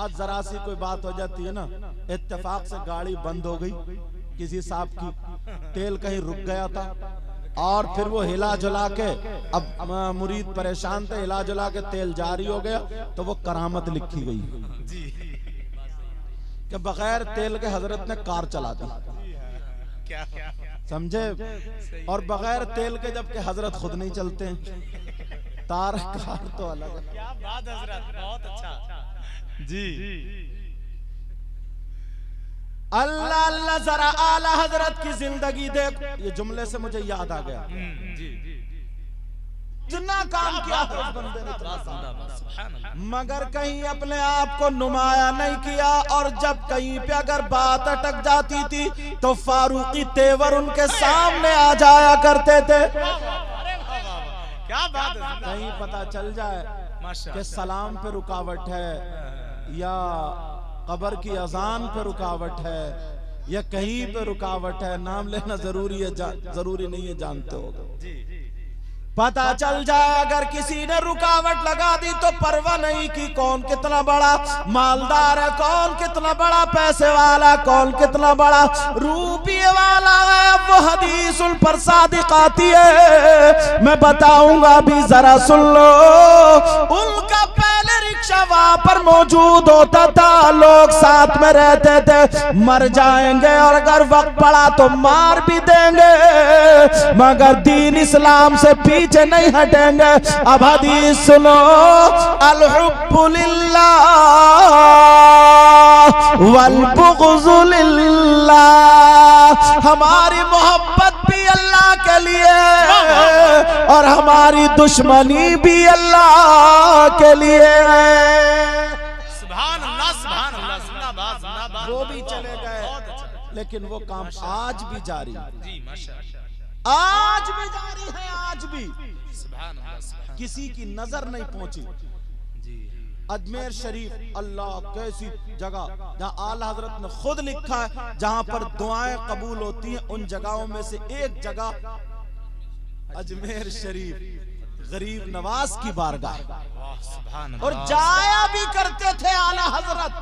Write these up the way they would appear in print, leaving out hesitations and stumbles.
आज जरा सी कोई बात हो जाती है ना, इत्तेफाक से गाड़ी बंद हो गई किसी साहब की, तेल कहीं रुक गया था और फिर वो हिला जुला के, अब मुरीद परेशान थे, हिला जुला के तेल जारी हो गया, तो वो करामत लिखी गई कि बगैर तेल के हजरत ने कार चला दी, समझे। और बगैर तेल के जबकि हजरत खुद नहीं चलते हैं, तार कार तो अलग है। क्या बात हजरत, बहुत अच्छा जी। अल्लाह अल्लाह, जरा आला हजरत की जिंदगी देख। ये जुमले से मुझे याद आ गया, जितना काम किया था उस बंदे ने इतना काम, मगर कहीं अपने आप को नुमाया नहीं किया। और जब कहीं पे अगर बात अटक जाती थी तो फारूकी तेवर उनके सामने आ जाया करते थे। क्या बात है, कहीं पता चल जाए कि सलाम पे रुकावट है या कब्र की अजान पे रुकावट है या कहीं पे रुकावट है, नाम लेना जरूरी है, जरूरी नहीं है, जानते हो। पता चल जाए अगर किसी ने रुकावट लगा दी तो परवाह नहीं की कौन कितना बड़ा मालदार है, कौन कितना बड़ा पैसे वाला, कौन कितना बड़ा रूपिये वाला है। वो हदीसुल पर सादिक आती है, मैं बताऊंगा अभी, जरा सुन लो। उनका पहले रिक्शा वहां पर मौजूद होता था, लोग साथ में रहते थे, मर जाएंगे और अगर वक्त पड़ा तो मार भी देंगे, मगर दीन इस्लाम से पीछे नहीं हटेंगे। अब हदीस सुनो, अल हुब्बु लिल्लाह वल बुग़्ज़ु लिल्लाह, हमारी मोहब्बत भी अल्लाह के लिए और हमारी दुश्मनी भी अल्लाह के लिए है। सुभान अल्लाह, सुभान अल्लाह, जिंदाबाद जिंदाबाद। वो भी चले गए, लेकिन वो काम आज भी जारी है जी, माशाअल्लाह, आज भी जारी है, आज भी सुभान अल्लाह, सुभान किसी की नजर नहीं पहुंची। जी। अजमेर शरीफ, अल्लाह कैसी जगह जहां आला हजरत ने खुद लिखा है जहां पर दुआएं कबूल होती हैं, उन जगहों में से एक जगह अजमेर शरीफ, गरीब नवाज की बारगाह, और जाया भी करते थे आला हजरत।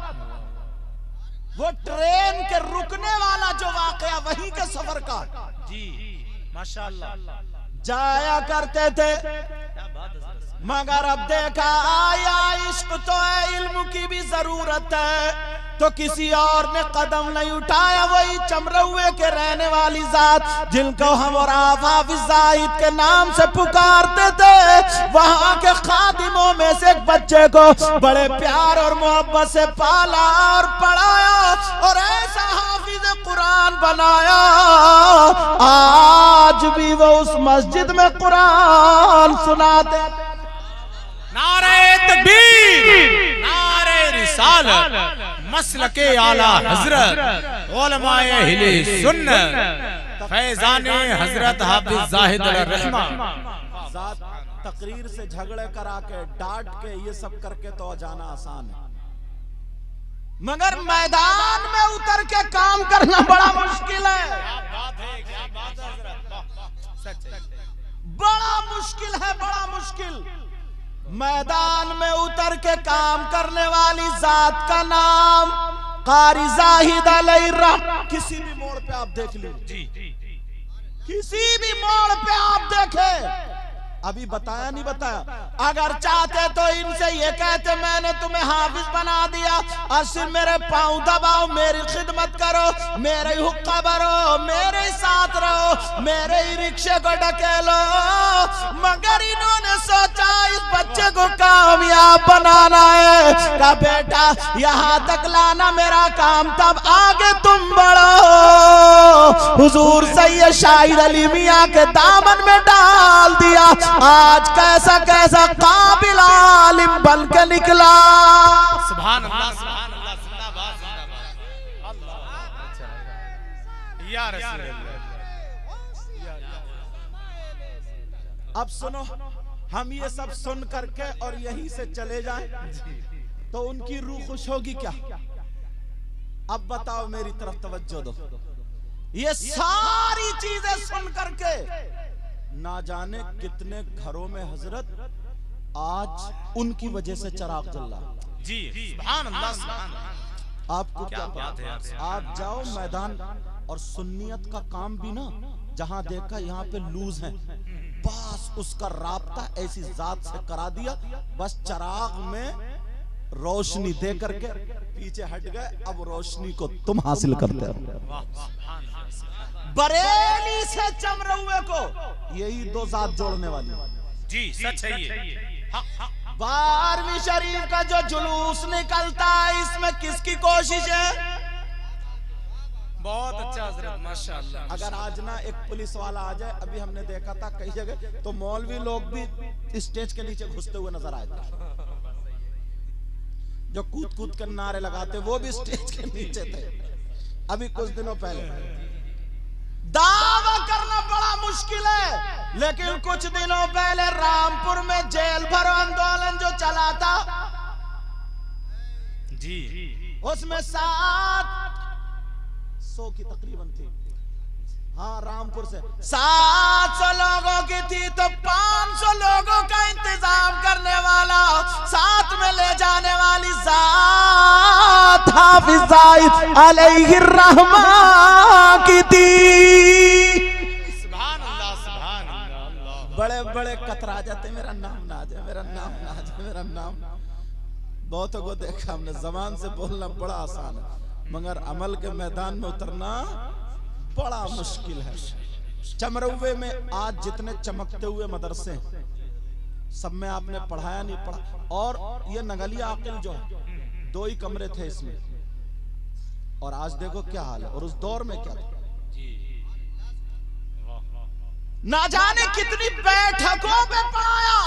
वो ट्रेन के रुकने वाला जो वाकया वहीं के सफर का जी, माशाअल्लाह, जाया करते थे। मगर अब देखा आया इश्क तो है, इल्म की भी जरूरत है, तो किसी और ने कदम नहीं उठाया। वही चमरौए के रहने वाली जात जिनको हम और आप हाफिज जाहिद के नाम से पुकारते थे, वहां के खादिमों में से एक बच्चे को बड़े प्यार और मोहब्बत से पाला और पढ़ाया और ऐसा हाफिज कुरान बनाया। आज भी वो उस मस्जिद में कुरान सुनाते। नारे तकबीर, नारे रिसालत, मसलके आला हजरत, उलमाए अहले सुन्नत, फैजाने हजरत हाफिज जाहिद रहमा। तकरीर से झगड़े करा के, डांट के, ये सब करके तो जाना आसान है, मगर मैदान में उतर के काम करना बड़ा मुश्किल है। क्या बात है, क्या बात है हजरत, सच है, बड़ा मुश्किल है, बड़ा मुश्किल। मैदान में उतर के काम करने वाली जात का नाम कारी जाहिद अलैहिर्रहम। किसी भी मोड़ पे आप देख लीजिए, किसी भी मोड़ पे आप देखें, अभी बताया नहीं बताया। अगर चाहते तो इनसे ये कहते मैंने तुम्हें हाफिज बना दिया और सिर्फ मेरे पांव दबाओ, मेरी खिदमत करो, मेरे हुक्का भरो, मेरे साथ रहो, मेरे ही रिक्शे को ढकेलो। मगर इन्होंने सोचा इस बच्चे को कामयाब बनाना है, का बेटा यहाँ तक लाना मेरा काम, तब आगे तुम बढ़ो। हुजूर सैयद शाहिद अली मियां के दामन में डाल दिया। आज कैसा कैसा काबिल आलिम बन के निकला। सुभान अल्लाह, सुभान अल्लाह, जिंदाबाद जिंदाबाद, अल्लाह या रसूल अल्लाह। अब सुनो, हम ये सब सुन करके और यहीं से चले जाएं तो उनकी रूह खुश होगी क्या? अब बताओ, मेरी तरफ तवज्जो दो। ये सारी चीजें सुन करके ना जाने कितने घरों में हजरत आज उनकी वजह से चराग जल रहा। जी सुभान अल्लाह सुभान अल्लाह। आपको क्या बात है पता, आप जाओ मैदान और सुन्नियत का काम भी ना जहां देखा यहाँ पे लूज है, बस उसका राब्ता ऐसी जात से करा दिया, बस चराग में रोशनी दे करके पीछे हट गए, अब रोशनी को तुम हासिल करते हो। बरेली से चमरौए को यही दो जात जोड़ने वाली। जी सच है ये। 12वीं शरीफ का जो जुलूस निकलता है, इसमें किसकी कोशिश है? बहुत अच्छा हजरत माशाअल्लाह। अगर आज ना एक पुलिस वाला आ जाए, अभी हमने देखा था कई जगह, तो मौलवी लोग भी स्टेज के नीचे घुसते हुए नजर आए थे। जो कूद कूद कर नारे लगाते वो भी स्टेज के नीचे थे अभी कुछ दिनों पहले। दावा करना बड़ा मुश्किल है, लेकिन कुछ दिनों पहले रामपुर में जेल भरो आंदोलन जो चला था, जी उसमें 700 की तकरीबन थी। हाँ, रामपुर से 700 लोगों की थी, तो 500 लोगों का इंतजाम करने वाला, साथ में ले जाने वाली जात हाफिज जाहिद अलैहिर्रहमा की थी। सुभान अल्लाह सुभान अल्लाह। बड़े बड़े कतरा जाते, मेरा नाम ना आ जाए, मेरा नाम ना आ जाए, मेरा नाम। बहुतों को देखा हमने, जबान से बोलना बड़ा आसान है, मगर अमल के मैदान में उतरना बड़ा मुश्किल है। चमरौए में आज जितने चमकते हुए मदरसे, सब में आपने पढ़ाया नहीं पढ़ा, और ये नगलिया आकिल जो है, 2 ही कमरे थे इसमें, और आज देखो क्या हाल है, और उस दौर में क्या था। ना जाने कितनी बैठकों में पढ़ाया।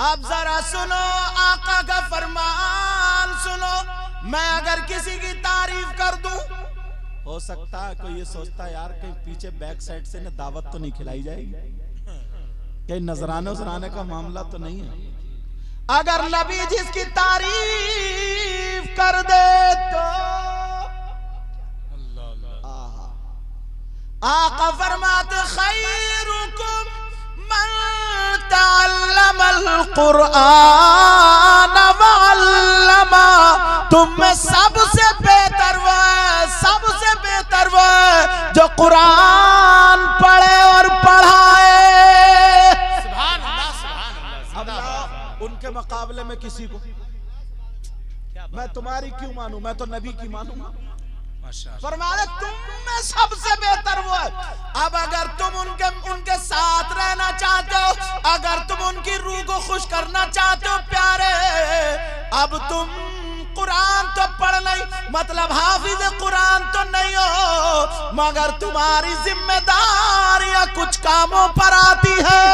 अब जरा सुनो आका का फरमान सुनो, मैं अगर किसी की तारीफ कर दूं, हो सकता है कोई ये सोचता है यार कहीं पीछे बैक साइड से ना दावत तो नहीं खिलाई जाएगी, कहीं नजराने उजराने का मामला तो नहीं है। अगर नबी जिसकी तारीफ कर दे तो आका फरमाते खैरुकुम मन तअल्लमल कुरआन व अल्लमा, तुम में सबसे बेहतर वो है, सबसे बेहतर वो है जो कुरान पढ़े और पढ़ाए। सुभान अल्लाह सुभान अल्लाह। उनके मुकाबले में किसी को मैं तुम्हारी क्यों मानूं, मैं तो नबी की मानूंगा। फरमाया तुम में सबसे बेहतर वो है। अब अगर तुम उनके साथ रहना चाहते हो, अगर तुम उनकी रूह को खुश करना चाहते हो प्यारे, अब तुम कुरान तो पढ़ नहीं, मतलब हाफिज कुरान तो नहीं हो, मगर तुम्हारी जिम्मेदारियां कुछ कामों पर आती है।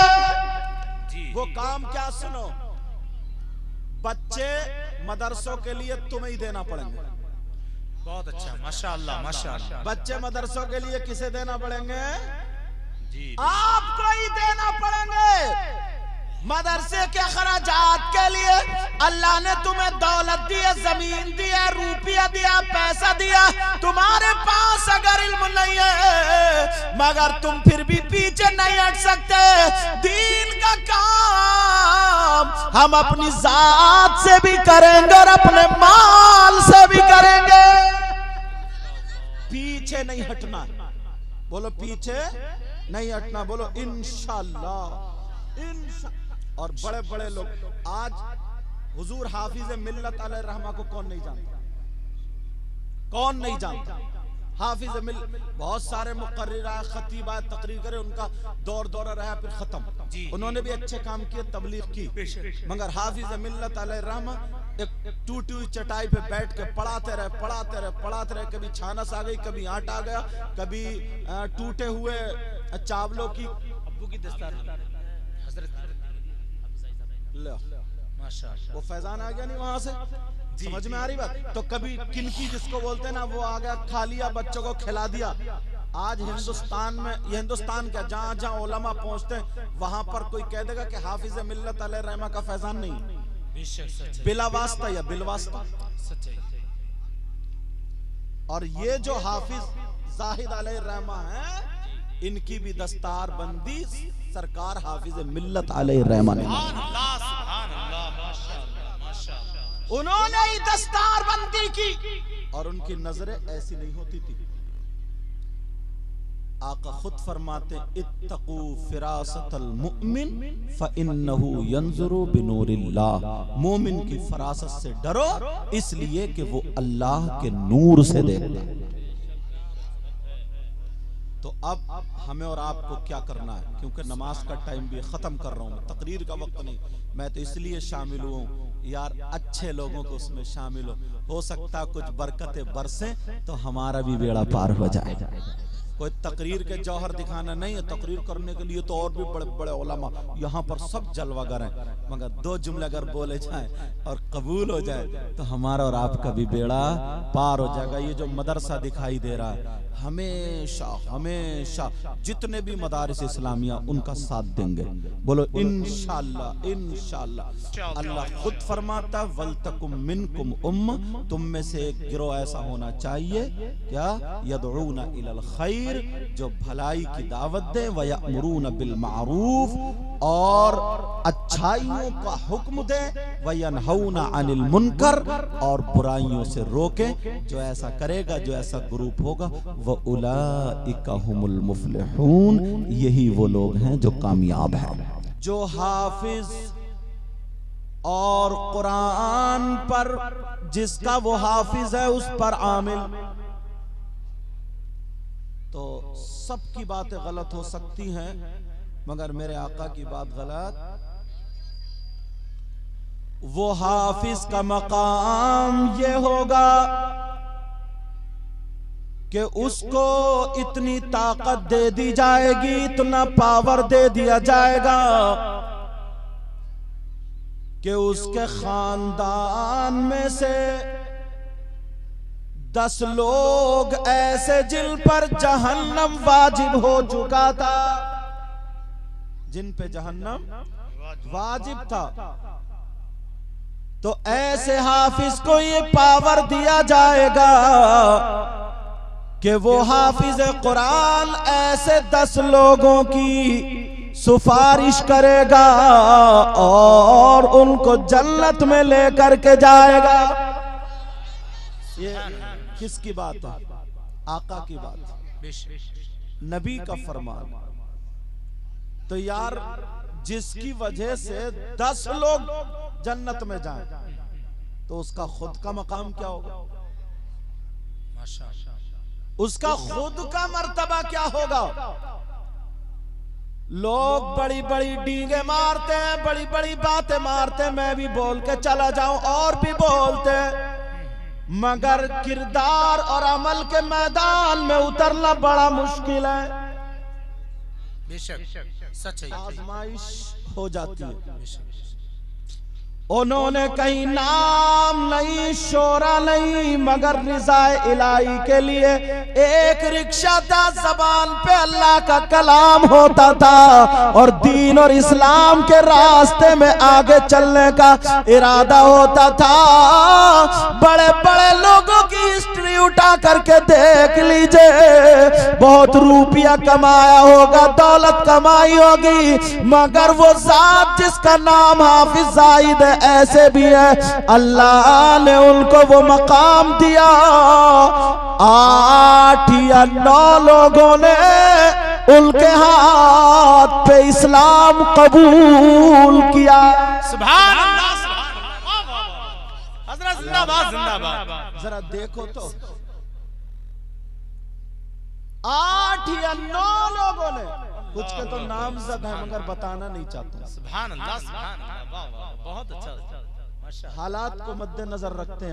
वो काम क्या सुनो, बच्चे मदरसों के लिए तुम्हें ही देना पड़ेंगे। बहुत अच्छा माशाअल्लाह माशाअल्लाह। बच्चे मदरसों के लिए किसे देना पड़ेंगे? जी आपको ही देना पड़ेंगे। मदरसे के खराजात के लिए अल्लाह ने तुम्हें दौलत दी है, जमीन दी है, रुपया दिया, पैसा दिया, तुम्हारे पास अगर इल्म नहीं है, मगर तुम फिर भी पीछे नहीं हट सकते। दीन का काम हम अपनी जात से भी करेंगे और अपने माल से भी करेंगे। पीछे नहीं हटना, बोलो पीछे नहीं हटना, बोलो इंशाअल्लाह इंशाअल्लाह। और बड़े बड़े लोग आज हुजूर हाफिज मिल्लत अलैहिर्रहमा को कौन नहीं जानता, कौन नहीं जानता। हाफिज मिल्लत बहुत सारे मुकर्रिर आए, खतीब आए, तकरीर करे, उनका दौर दौरा रहा फिर खत्म। उन्होंने भी अच्छे काम किए, तबलीग की, मगर हाफिज मिल्लत अलैहिर्रहमा एक टूटी हुई चटाई पे बैठ के पढ़ाते रहे पढ़ाते रहे पढ़ाते रहे। कभी छानस आ गई, कभी आटा आ गया, कभी टूटे हुए चावलों की अब्बू की दस्तार हजरत वो फैजान आ गया नहीं वहां से, समझ में आ रही बात। तो कभी किनकी जिसको बोलते हैं ना, वो आ गया, खा लिया, बच्चों को खिला दिया। आज हिंदुस्तान में, ये हिंदुस्तान क्या, जहां जहां उलमा पहुंचते हैं वहां पर कोई कह देगा कि हाफिज मिल्लत अलैहिर्रहमा का फैजान नहीं, बिला वास्ता या बिल वास्ता। और ये जो हाफिज जाहिद अलैहिर्रहमा है, इनकी भी दस्तार बंदी सरकार हाफिज मिल्लत अलैहिर्रहमा ने। उन्होंने ही दस्तारबंदी की और उनकी नजरें ऐसी नहीं होती थी। आका खुद फरमाते इत्तकू फिरासतल मुमिन फइन्नहु यंजुरु बिनूरिल्लाह, मोमिन की फरासत से डरो इसलिए कि वो अल्लाह के नूर से देखता है। तो अब हमें और आपको क्या करना है, क्योंकि नमाज का टाइम भी खत्म कर रहा हूं, तकरीर का वक्त नहीं। मैं तो इसलिए शामिल हुआ यार अच्छे लोगों को उसमें शामिल हो सकता कुछ बरकतें बरसें तो हमारा भी बेड़ा पार हो जाए। कोई तकरीर के जौहर दिखाना नहीं है, तकरीर करने के लिए तो और भी बड़े बड़े उलमा यहाँ पर सब जलवागर हैं, मगर दो जुमले अगर बोले जाए और कबूल हो जाए तो हमारा और आपका भी बेड़ा पार हो जाएगा। ये जो मदरसा दिखाई दे रहा है हमेशा हमेशा जितने भी मदारिस इस्लामिया उनका साथ देंगे, बोलो इंशाअल्लाह इंशाअल्लाह। अल्लाह खुद फरमाता वलतकुम मिनकुम उम्मा, तुम में से एक गिरोह ऐसा होना चाहिए क्या यदऊना इलल खैर, जो भलाई की दावत दे, व यअमुरूना बिल मारूफ, और अच्छाइयों का हुक्म दे, व यनहौना अनिल मुनकर, और बुराइयों से रोके। जो ऐसा करेगा, जो ऐसा ग्रुप होगा, व उलाइका हुमुल मुफलिहून, यही वो लोग हैं जो कामयाब हैं। जो हाफिज और कुरान पर जिसका वो हाफिज है उस पर आमिल, तो सबकी बातें गलत हो सकती हैं मगर मेरे आका की बात गलत। वो हाफिज का मकाम ये होगा कि उसको इतनी ताकत दे दी जाएगी, इतना पावर दे दिया जाएगा कि उसके खानदान में से 10 लोग ऐसे जिन पर जहन्नम वाजिब हो चुका था, जिन पे जहन्नम वाजिब था, तो ऐसे हाफिज को ये पावर दिया जाएगा कि वो हाफिज कुरान ऐसे 10 लोगों की सिफारिश करेगा और उनको जन्नत में लेकर के जाएगा। ये किसकी बात है? आका की बात, नबी का फरमान। तो यार जिसकी वजह से 10 लोग जन्नत में जाएं तो उसका खुद का मकाम क्या होगा? उसका खुद का मर्तबा क्या होगा? लोग बड़ी बड़ी डींगे मारते हैं, बड़ी बड़ी बातें मारते हैं, मैं भी बोल के चला जाऊं और भी बोलते हैं, मगर किरदार और अमल के मैदान में उतरना बड़ा मुश्किल है। बेशक सच है, आजमाइश हो जाती है। उन्होंने कहीं नाम नहीं, शोरा नहीं, मगर रिज़ाए इलाही के लिए एक रिक्शा था, जबान पे अल्लाह का कलाम होता था और दीन और इस्लाम के रास्ते में आगे चलने का इरादा होता था। बड़े बड़े लोगों की हिस्ट्री उठा करके देख लीजिए, बहुत रुपया कमाया होगा, दौलत कमाई होगी, मगर वो जात जिसका नाम हाफिज जाहिद है, ऐसे भी है, अल्लाह ने उनको वो मकाम दिया। 8 या 9 लोगों ने उनके हाथ पे इस्लाम कबूल किया। सुभान अल्लाह, हज़रत जिंदाबाद जिंदाबाद। जरा देखो तो 8 या 9 लोगों ने, कुछ के तो नामज़द है मगर बताना नहीं चाहता। सुभान अल्लाह, सुभान अल्लाह, वाह वाह, बहुत अच्छा, माशाअल्लाह। हालात को मद्देनजर रखते हैं आप।